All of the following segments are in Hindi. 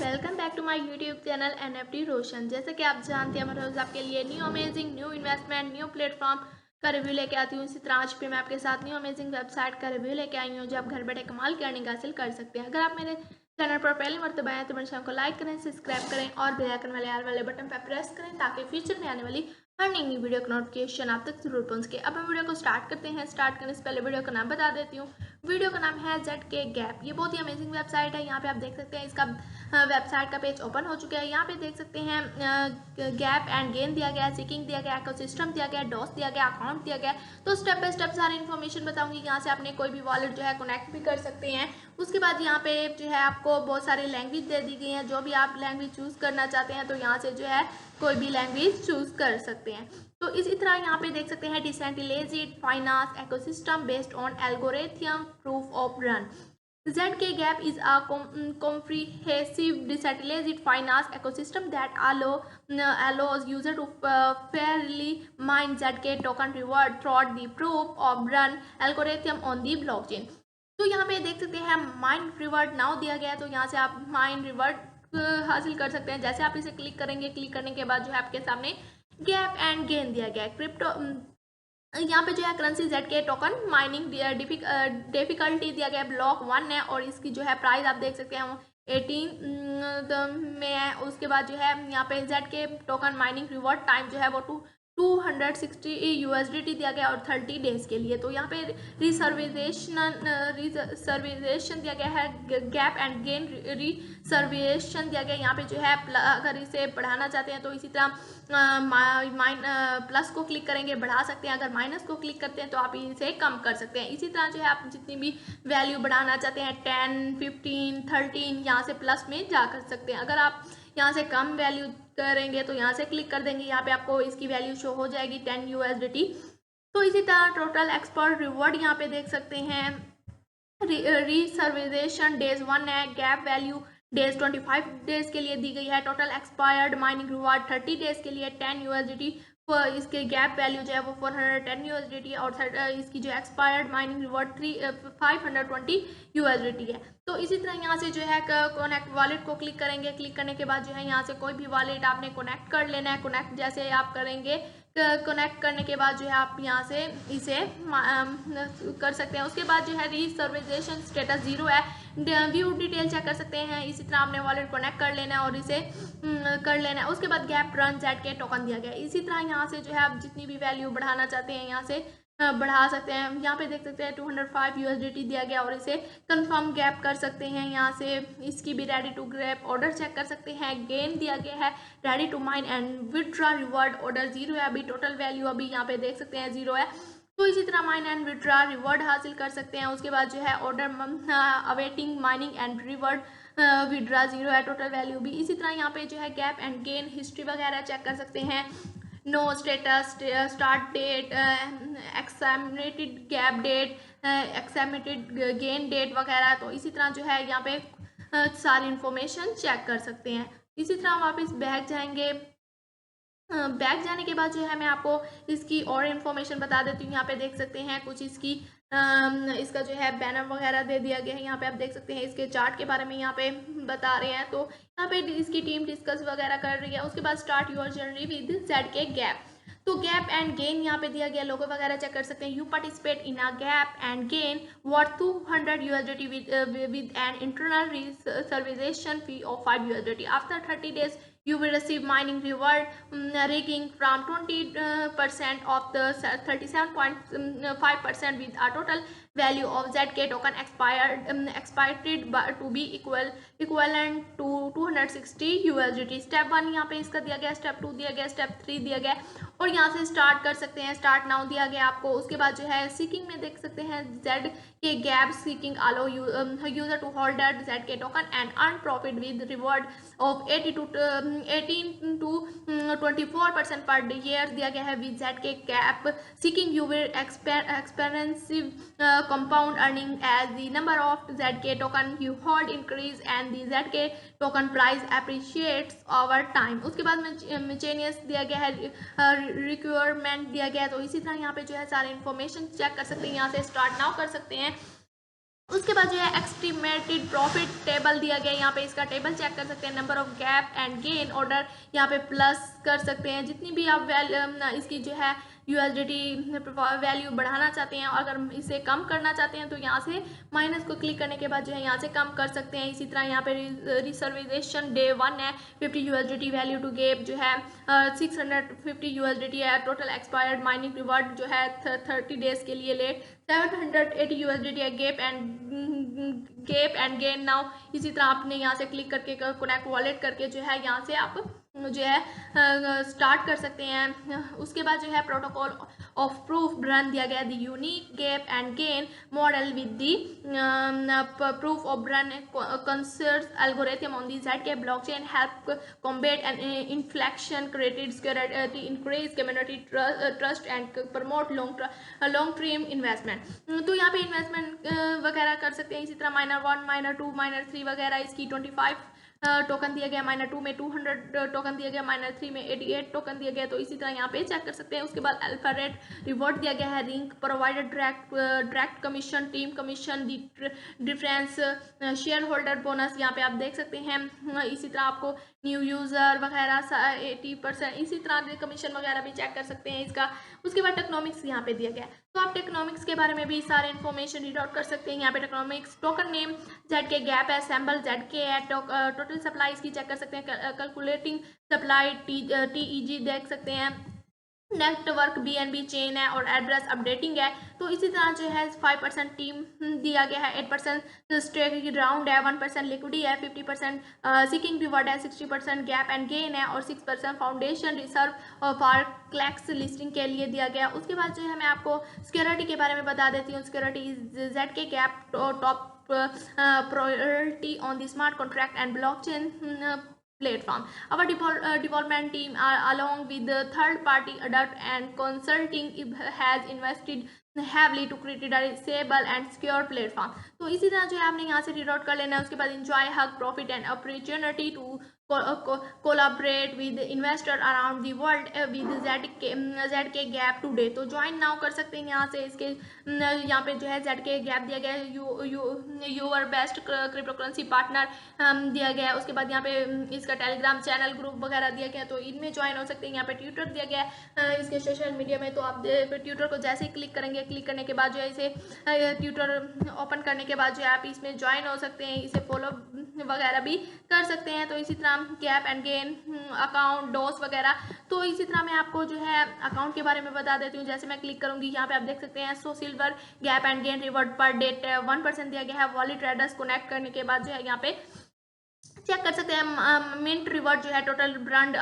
Welcome back to my YouTube channel NFT Roshan. जैसे कि आप जानते हैं, मैं रोज आपके लिए new amazing new investment new platform का रिव्यू लेके आती हूँ। इसी तरह आज भी मैं आपके साथ न्यू अमेजिंग वेबसाइट का रिव्यू लेके आई हूँ जो आप घर बैठे कमाल की अर्निंग हासिल कर सकते हैं। अगर आप मेरे चैनल पर पहली मरतबा आए तो मेरे चैनल को लाइक करें, सब्सक्राइब करें और बेल आइकन वाले आल वाले बटन पर प्रेस करें ताकि फ्यूचर में आने वाली हर नई वीडियो का नोटिफिकेशन आप तक जरूर पहुंच सके। अब हम वीडियो को स्टार्ट करते हैं। स्टार्ट करने से पहले वीडियो का नाम बता देती हूँ। वीडियो का नाम है ZK गैप। ये बहुत ही अमेजिंग वेबसाइट है। यहाँ पे आप देख सकते हैं इसका वेबसाइट का पेज ओपन हो चुका है। यहाँ पे देख सकते हैं गैप एंड गेन दिया गया है, सीकिंग दिया गया है, इकोसिस्टम दिया गया है, डॉस दिया गया, अकाउंट दिया गया है। तो स्टेप बाय स्टेप सारी इन्फॉर्मेशन बताऊंगी। यहाँ से आपने कोई भी वॉलेट जो है कनेक्ट भी कर सकते हैं। उसके बाद यहाँ पे जो है आपको बहुत सारी लैंग्वेज दे दी गई है। जो भी आप लैंग्वेज चूज करना चाहते हैं तो यहाँ से जो है कोई भी लैंग्वेज चूज कर सकते हैं। तो इसी तरह यहाँ पे देख सकते हैं decentralized finance ecosystem based on algorithm proof of run. ZK Gap is a comprehensive decentralized finance ecosystem that allows user to fairly mine ZK token reward throughout the proof of run algorithm on the blockchain। तो यहाँ पे देख सकते हैं माइन रिवर्ड नाउ दिया गया है। तो यहाँ से आप माइन रिवर्ड हासिल कर सकते हैं। जैसे आप इसे क्लिक करेंगे, क्लिक करने के बाद जो है आपके सामने गैप एंड गेन दिया गया है। क्रिप्टो यहाँ पे जो है currency ZK token mining difficulty दिया गया है, ब्लॉक 1 है और इसकी जो है प्राइस आप देख सकते हैं 18 में है। उसके बाद जो है यहाँ पे ZK token mining reward time जो है वो 260 USDT दिया गया और 30 डेज के लिए। तो यहाँ पे रिसर्वेशन दिया गया है, गैप एंड गेन रिसर्वेशन दिया गया है। यहाँ पे जो है अगर इसे बढ़ाना चाहते हैं तो इसी तरह प्लस को क्लिक करेंगे बढ़ा सकते हैं, अगर माइनस को क्लिक करते हैं तो आप इसे कम कर सकते हैं। इसी तरह जो है आप जितनी भी वैल्यू बढ़ाना चाहते हैं 10, 15, 13 यहाँ से प्लस में जा कर सकते हैं। अगर आप यहाँ से कम वैल्यू करेंगे तो यहाँ से क्लिक कर देंगे, यहाँ पे आपको इसकी वैल्यू शो हो जाएगी 10 USDT। तो इसी तरह टोटल एक्सपर्ट रिवॉर्ड यहाँ पे देख सकते हैं। रिसर्वेशन डेज 1 है, गैप वैल्यू डेज 25 डेज के लिए दी गई है। Total expired mining reward 30 days के लिए 10 USDT। इसके गैप वैल्यू जो है वो 410 USDT और इसकी जो एक्सपायर्ड माइनिंग रिवार्ड 520 USDT है। तो इसी तरह यहाँ से जो है कनेक्ट वॉलेट को क्लिक करेंगे, क्लिक करने के बाद जो है यहाँ से कोई भी वॉलेट आपने कनेक्ट कर लेना है। कनेक्ट जैसे आप करेंगे, कनेक्ट करने के बाद जो है आप यहाँ से इसे कर सकते हैं। उसके बाद जो है रिसर्वेशन स्टेटस 0 है, व्यू डिटेल चेक कर सकते हैं। इसी तरह आपने वॉलेट कनेक्ट कर लेना है और इसे कर लेना है। उसके बाद गैप रन ZK टोकन दिया गया है। इसी तरह यहाँ से जो है आप जितनी भी वैल्यू बढ़ाना चाहते हैं यहाँ से बढ़ा सकते हैं। यहाँ पे देख सकते हैं 205 USDT दिया गया और इसे कंफर्म गैप कर सकते हैं। यहाँ से इसकी भी ready to grab order check कर सकते हैं। गेन दिया गया है, ready to mine and withdraw reward order 0 है। अभी टोटल वैल्यू अभी यहाँ पे देख सकते हैं 0 है। तो इसी तरह माइन एंड विड्रॉ रिवॉर्ड हासिल कर सकते हैं। उसके बाद जो है order awaiting mining and reward withdraw 0 है, टोटल वैल्यू भी। इसी तरह यहाँ पे जो है गैप एंड गेन हिस्ट्री वगैरह चेक कर सकते हैं। No status, start date, examinated gap date, examinated gain date वगैरह। तो इसी तरह जो है यहाँ पे सारी इंफॉर्मेशन चेक कर सकते हैं। इसी तरह वापस बैक जाएंगे। बैक जाने के बाद जो है मैं आपको इसकी और इन्फॉर्मेशन बता देती हूँ। यहाँ पे देख सकते हैं कुछ इसकी इसका जो है बैनर वगैरह दे दिया गया है। यहाँ पे आप देख सकते हैं इसके चार्ट के बारे में यहाँ पे बता रहे हैं। तो यहाँ पे इसकी टीम डिस्कस वगैरह कर रही है। उसके बाद start your journey with ZK gap. तो गैप एंड गेन यहाँ पे दिया गया, लोगो वगैरह चेक कर सकते हैं। You participate in a gap and gain worth 200 USDT with an internal reservation fee of 5 USDT। After 30 days you will receive mining reward ranking from 20% of the 37.5% with a total value of ZK token expired to be equivalent to 260 USDT। Step 1 यहाँ पे इसका दिया गया, स्टेप 2 दिया गया, स्टेप 3 दिया गया और यहाँ से स्टार्ट कर सकते हैं। स्टार्ट नाउ दिया गया आपको। उसके बाद जो है सीकिंग में देख सकते हैं ZK gap seeking allow user to hold ZK token and earn profit with reward of 18 to 24% per year दिया गया है। With ZK gap seeking you will experience compound earning as the number of ZK token you hold increase and the ZK token price appreciates over time। उसके बाद miscellaneous दिया गया है, requirement दिया गया है। तो इसी तरह यहाँ पे जो है सारे इन्फॉर्मेशन चेक कर सकते हैं। यहाँ से स्टार्ट नाउ कर सकते हैं उसके बाद जो है एस्टिमेटेड प्रॉफिट टेबल दिया गया है, यहाँ पे इसका टेबल चेक कर सकते हैं। Number of gap and gain order यहाँ पे प्लस कर सकते हैं। जितनी भी आप इसकी जो है USDT वैल्यू बढ़ाना चाहते हैं, अगर इसे कम करना चाहते हैं तो यहाँ से माइनस को क्लिक करने के बाद जो है यहाँ से कम कर सकते हैं। इसी तरह यहाँ पे रिजर्वेशन डे 1 है, 50 USDT वैल्यू टू गेप जो है 650 USDT है। टोटल एक्सपायर्ड माइनिंग रिवार्ड जो है 30 डेज के लिए लेट 780 USDT है। Gap and gain now. इसी तरह आपने यहाँ से क्लिक करके कनेक्ट वॉलेट करके जो है यहाँ से आप जो है स्टार्ट कर सकते हैं। उसके बाद जो है प्रोटोकॉल ऑफ प्रूफ रन दिया गया, the unique gap and gain model with the proof of run consensus algorithm on the ZK blockchain help combat and inflection created security increase community trust and promote long term investment. तो यहाँ पे इन्वेस्टमेंट वगैरह कर सकते हैं। इसी तरह माइनर 1 माइनर 2 माइनर 3 वगैरह इसकी 25 टोकन दिया गया, माइनर 2 में 200 टोकन दिया गया, माइनर 3 में 88 टोकन दिया गया। तो इसी तरह यहाँ पे चेक कर सकते हैं। उसके बाद अल्फा रेट रिवॉर्ड दिया गया है, ring provided direct commission, team commission, difference, share holder bonus यहाँ पे आप देख सकते हैं। इसी तरह आपको न्यू यूज़र वगैरह 80%, इसी तरह कमीशन वगैरह भी चेक कर सकते हैं इसका। उसके बाद टेक्नोमिक्स यहाँ पे दिया गया है, तो आप टेक्नोमिक्स के बारे में भी सारे इन्फॉर्मेशन रीड आउट कर सकते हैं। यहाँ पे टेक्नोमिक्स टोकन नेम ZK गैप है, सैम्बल ZK है, टोटल सप्लाई इसकी चेक कर सकते हैं। कैलकुलेटिंग सप्लाई TEG देख सकते हैं। नेटवर्क BNB चेन है और एड्रेस अपडेटिंग है। तो इसी तरह जो है 5% टीम दिया गया है, 8% स्टेक राउंड है, 1% लिक्विडी है, 50% सीकिंग रिवॉर्ड है, 60% गैप एंड गेन है और 6% फाउंडेशन रिजर्व फॉर क्लैक्स लिस्टिंग के लिए दिया गया। उसके बाद जो है मैं आपको सिक्योरिटी के बारे में बता देती हूँ। Security ZK gap top priority on the smart contract and blockchain platform. Our development team, along with the third-party audit and consulting, has invested heavily to create a stable and secure platform. तो इसी तरह जो है आपने यहाँ से रीड आउट कर लेना है। उसके बाद enjoy hug profit and opportunity to collaborate with investor around the world with ZK gap today। तो ज्वाइन नाउ कर सकते हैं यहाँ से। इसके यहाँ पे जो है ZK गैप दिया गया है, your best cryptocurrency partner दिया गया है। उसके बाद यहाँ पे इसका टेलीग्राम चैनल ग्रुप वगैरह दिया गया है, तो इनमें ज्वाइन हो सकते हैं। यहाँ पे ट्विटर दिया गया है इसके सोशल मीडिया में, तो आप ट्विटर को जैसे ही क्लिक करेंगे, क्लिक करने के बाद जो है इसे ट्विटर ओपन करने के बाद जो है आप इसमें ज्वाइन हो सकते हैं, इसे फॉलो वगैरह भी कर सकते हैं। तो इसी तरह गैप एंड गेन अकाउंट डोस वगैरह। तो इसी तरह मैं आपको जो है अकाउंट के बारे में बता देती हूँ। जैसे मैं क्लिक करूंगी यहाँ पे आप देख सकते हैं so silver gap and gain reward per date 1% दिया गया है। वॉलेट एड्रेस कनेक्ट करने के बाद जो है यहाँ पे चेक कर सकते हैं। मिंट रिवॉर्ड जो है टोटल ब्रांड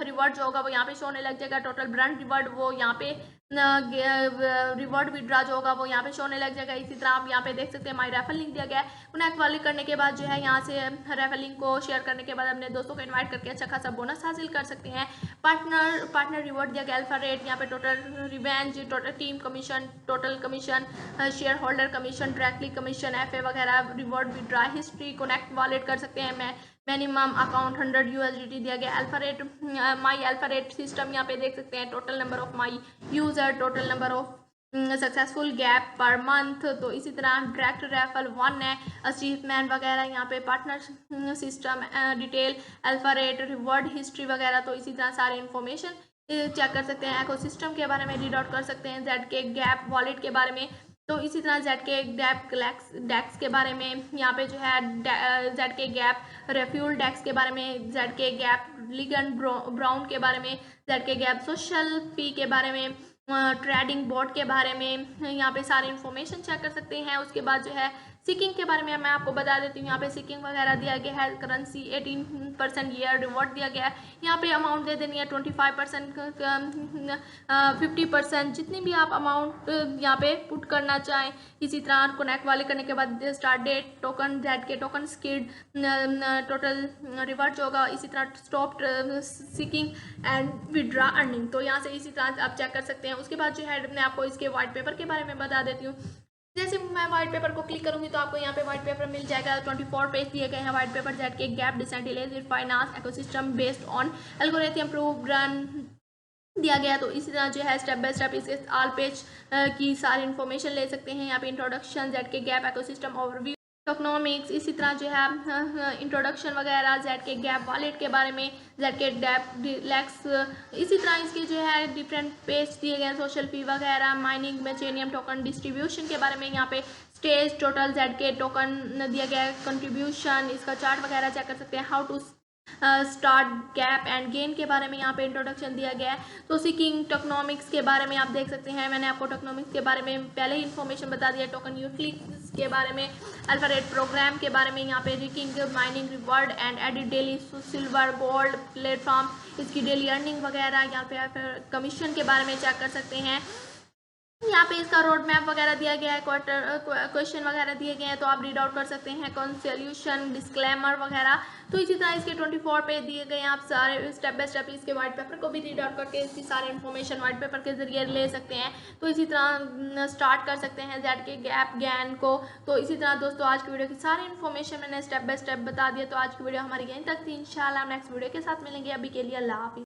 रिवॉर्ड जो होगा वो यहाँ पे शो होने लग जाएगा। टोटल ब्रांड रिवॉर्ड वो यहाँ पे रिवॉर्ड विड्रा जो होगा वो यहाँ पे शो होने लग जाएगा। इसी तरह आप यहाँ पे देख सकते हैं माई रेफर लिंक दिया गया है। कनेक्ट वाली करने के बाद जो है यहाँ से रेफर लिंक को शेयर करने के बाद अपने दोस्तों को इनवाइट करके अच्छा खासा बोनस हासिल कर सकते हैं। पार्टनर रिवॉर्ड दिया गया अल्फा रेट, यहाँ पे total revenge, total team commission, total commission, share holder commission, directly commission, FA वगैरह, reward withdraw history, connect wallet कर सकते हैं। मैं मिनिमम अकाउंट 100 USDT दिया गया। अल्फा रेट माई अल्फा रेट सिस्टम यहाँ पे देख सकते हैं। Total number of my user, total number of successful gap per month. तो इसी तरह डायरेक्ट रेफर 1 है, अचीवमेंट वगैरह यहाँ पे partner system detail, alpha rate, reward history वगैरह। तो इसी तरह सारे इन्फॉर्मेशन चेक कर सकते हैं। इकोसिस्टम के बारे में रीड आउट कर सकते हैं। ZK गैप वॉलेट के बारे में। तो इसी तरह ZK गैप डेक्स के बारे में, यहाँ पे जो है ZK गैप रेफ्यूल डेक्स के बारे में, ZK गैप लिगन ब्राउन के बारे में, ZK गैप सोशल फी के बारे में, ट्रेडिंग बोर्ड के बारे में, यहाँ पे सारे इन्फॉर्मेशन चेक कर सकते हैं। उसके बाद जो है सीकिंग के बारे में मैं आपको बता देती हूँ। यहाँ पे सीकिंग वगैरह दिया गया है। करेंसी 18% ईयर रिवॉर्ड दिया गया है। यहाँ पे अमाउंट दे देनी है 25%, 50%, जितनी भी आप अमाउंट यहाँ पे पुट करना चाहें। इसी तरह कनेक्ट वाले करने के बाद start date, token ZK token skid, total reward जो होगा। इसी तरह stop seeking and withdraw earning. तो यहाँ से इसी तरह आप चेक कर सकते हैं। उसके बाद जो है मैं आपको इसके व्हाइट पेपर के बारे में बता देती हूँ। जैसे मैं व्हाइट पेपर को क्लिक करूंगी तो आपको यहाँ पे व्हाइट पेपर मिल जाएगा। 24 पेज दिए गए हैं white paper ZK gap decentralized finance ecosystem based on algorithm proof run दिया गया। तो इसी तरह जो है स्टेप बाय स्टेप इसके ऑल पेज की सारी इन्फॉर्मेशन ले सकते हैं। यहाँ पे introduction, Z K gap, ecosystem overview, tokenomics, इसी तरह जो है इंट्रोडक्शन वगैरह, जेड के गैप वॉलेट के बारे में, जेड के डैप डिलेक्स, इसी तरह इसके जो है डिफरेंट पेज दिए गए हैं, सोशल फी वगैरह, माइनिंग, मेचेनियम टोकन डिस्ट्रीब्यूशन के बारे में, यहाँ पे स्टेज टोटल जेड के टोकन दिया गया है, कंट्रीब्यूशन, इसका चार्ट वगैरह चेक कर सकते हैं। How to start, gap and gain के बारे में यहाँ पे इंट्रोडक्शन दिया गया है। तो सीकिंग टोकनोमिक्स के बारे में आप देख सकते हैं, मैंने आपको टोकनोमिक्स के बारे में पहले ही इन्फॉर्मेशन बता दिया। टोकन यूटिलिटीज के बारे में, अल्फारेट प्रोग्राम के बारे में, यहाँ पे रिकिंग, mining reward and edit daily silver gold platform, इसकी डेली अर्निंग वगैरह, यहाँ पे कमीशन के बारे में चेक कर सकते हैं। यहाँ पे इसका रोड मैप वगैरह दिया गया है, क्वेश्चन वगैरह दिए गए हैं, तो आप रीड आउट कर सकते हैं, कंसोल्यूशन, डिस्क्लेमर वगैरह। तो इसी तरह इसके 24 पेज दिए गए हैं, आप सारे स्टेप बाय स्टेप इसके व्हाइट पेपर को भी रीड आउट करके इसकी सारी इन्फॉर्मेशन व्हाइट पेपर के जरिए ले सकते हैं। तो इसी तरह स्टार्ट कर सकते हैं जेड के गैप ज्ञान को। तो इसी तरह दोस्तों आज की वीडियो की सारी इन्फॉर्मेशन मैंने स्टेप बाय स्टेप बता दिया। तो आज की वीडियो हमारी यहीं तक थी। इंशाल्लाह नेक्स्ट वीडियो के साथ मिलेंगे। अभी के लिए अल्लाह हाफिज़।